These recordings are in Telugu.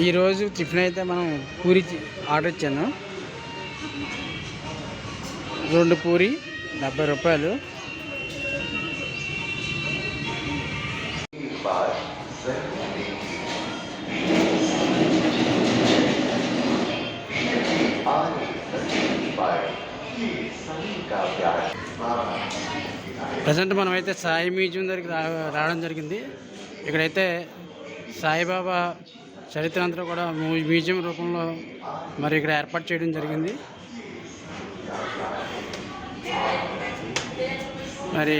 ఈరోజు టిఫిన్ అయితే మనం పూరి ఆర్డర్ ఇచ్చాను. 2 పూరి 70 రూపాయలు. ప్రజెంట్ మనమైతే సాయి మ్యూజియం దగ్గరికి రావడం జరిగింది. ఇక్కడైతే సాయిబాబా చరిత్ర అంతా కూడా మ్యూజియం రూపంలో మరి ఇక్కడ ఏర్పాటు చేయడం జరిగింది. మరి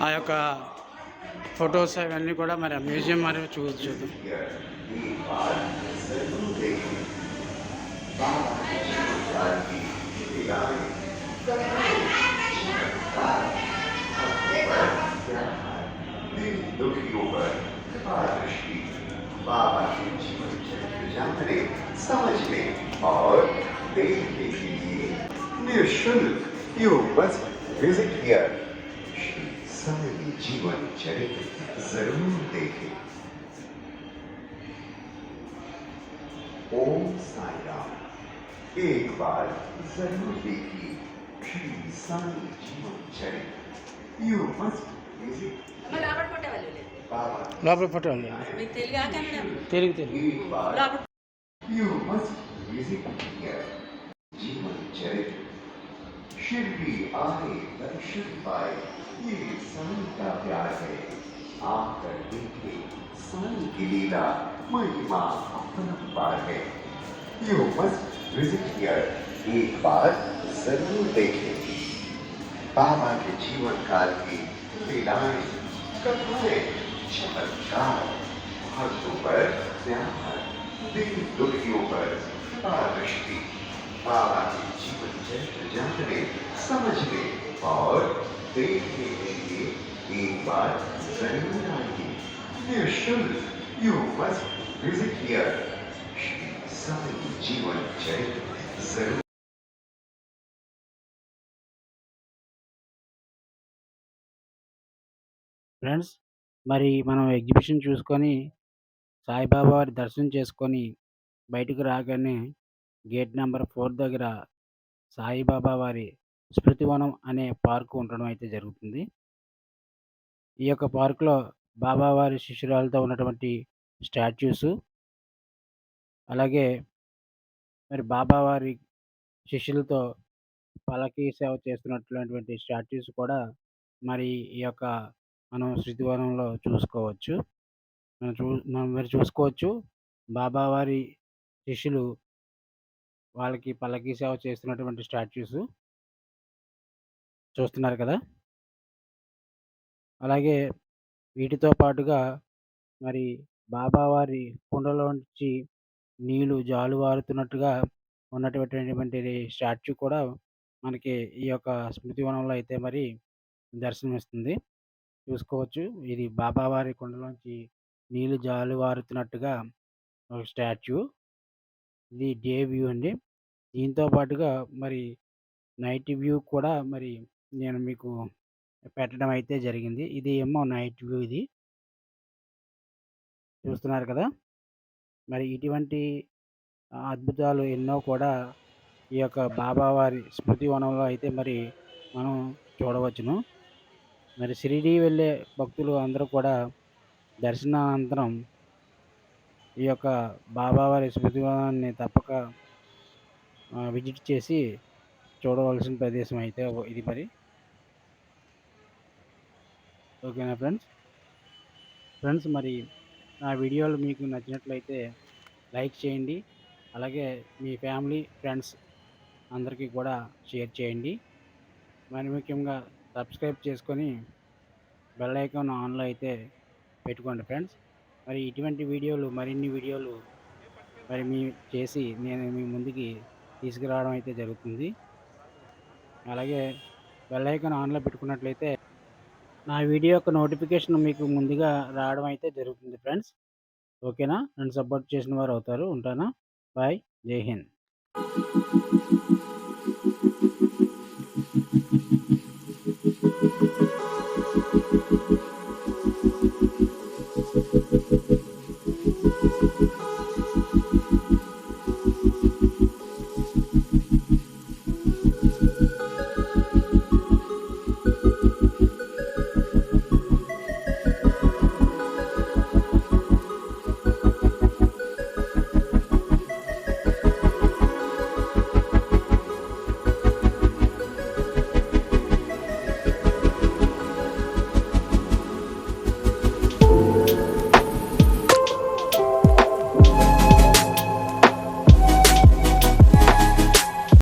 ఆ యొక్క ఫొటోస్ అవన్నీ కూడా మరి మ్యూజియం మరి చూద్దాం. बाबा के जीवन चरित्र जानने समझने और देखने के लिए निःशुल्क you must visit here. Shri Sai जीवन चरित्र जरूर देखें। ओम साई राम। एक बार जरूर देखिए श्री साई जीवन चरित्र यू मस्ट विजिट। లోపల ఫోటో తెలుగు जीवन चरित्र शिरडी आए दर्शन पाए ये साईं का प्यार है। आकर देखे साईं की लीला महिमा अपरंपार है। You must visit here. एक बार जरूर देखें। बाबा के जीवन काल की लीलाएं कथाएं चमत्कार भक्तों पर ध्यान दीन दुखियों पर दृष्टि। बाबा के जीवन चरित्र जानने समझने और देखने के लिए एक बार जरूर आइए। निःशुल्क you must visit here. Shri Sai जीवन चरित्र जरूर। ఫ్రెండ్స్, మరి మనం ఎగ్జిబిషన్ చూసుకొని సాయిబాబా వారి దర్శనం చేసుకొని బయటకు రాగానే గేట్ నెంబర్ 4 దగ్గర సాయిబాబా వారి స్మృతివనం అనే పార్కు ఉండడం అయితే జరుగుతుంది. ఈ యొక్క పార్కులో బాబావారి శిష్యురాలతో ఉన్నటువంటి స్టాచ్యూస్, అలాగే మరి బాబావారి శిష్యులతో పల్లకీ సేవ చేస్తున్నటువంటి స్టాచ్యూస్ కూడా మరి ఈ యొక్క మనం స్మృతివనంలో చూసుకోవచ్చు. మనం మరి చూసుకోవచ్చు బాబావారి శిష్యులు వాళ్ళకి పల్లకీ సేవ చేస్తున్నటువంటి స్టాచ్యూస్ చూస్తున్నారు కదా. అలాగే వీటితో పాటుగా మరి బాబావారి కుండలోంచి నీళ్లు జాలువారుతున్నట్టుగా ఉన్నటువంటి స్టాచ్యూ కూడా మనకి ఈ యొక్క స్మృతివనంలో అయితే మరి దర్శనమిస్తుంది. చూసుకోవచ్చు, ఇది బాబావారి కుండలోంచి నీళ్లు జాలువారుతున్నట్టుగా ఒక స్టాచ్యూ. ఇది డే వ్యూ అండి. దీంతో పాటుగా మరి నైట్ వ్యూ కూడా మరి నేను మీకు పెట్టడం అయితే జరిగింది. ఇది ఏమో నైట్ వ్యూ. ఇది చూస్తున్నారు కదా. మరి ఇటువంటి అద్భుతాలు ఎన్నో కూడా ఈ యొక్క బాబావారి స్మృతివనంలో అయితే మరి మనం చూడవచ్చును. మరి షిరిడీ వెళ్ళే భక్తులు అందరూ కూడా దర్శనానంతరం ఈ యొక్క బాబావారి స్మృతివనాన్ని తప్పక విజిట్ చేసి చూడవలసిన ప్రదేశం అయితే ఇది మరి. ఓకేనా ఫ్రెండ్స్, మరి నా వీడియోలు మీకు నచ్చినట్లయితే లైక్ చేయండి. అలాగే మీ ఫ్యామిలీ ఫ్రెండ్స్ అందరికీ కూడా షేర్ చేయండి. మరి ముఖ్యంగా సబ్స్క్రైబ్ చేసుకొని బెల్ ఐకాన్ ఆన్లో అయితే పెట్టుకోండి ఫ్రెండ్స్. మరి ఇటువంటి వీడియోలు మరిన్ని వీడియోలు మరి చేసి నేను మీ ముందుకి తీసుకురావడం అయితే జరుగుతుంది. అలాగే బెల్ ఐకాన్ ఆన్లో పెట్టుకున్నట్లయితే నా వీడియో యొక్క నోటిఫికేషన్ మీకు ముందుగా రావడం అయితే జరుగుతుంది ఫ్రెండ్స్. ఓకేనా. నన్ను సపోర్ట్ చేసిన వారు అవుతారు. ఉంటానా. బాయ్. జై హింద్.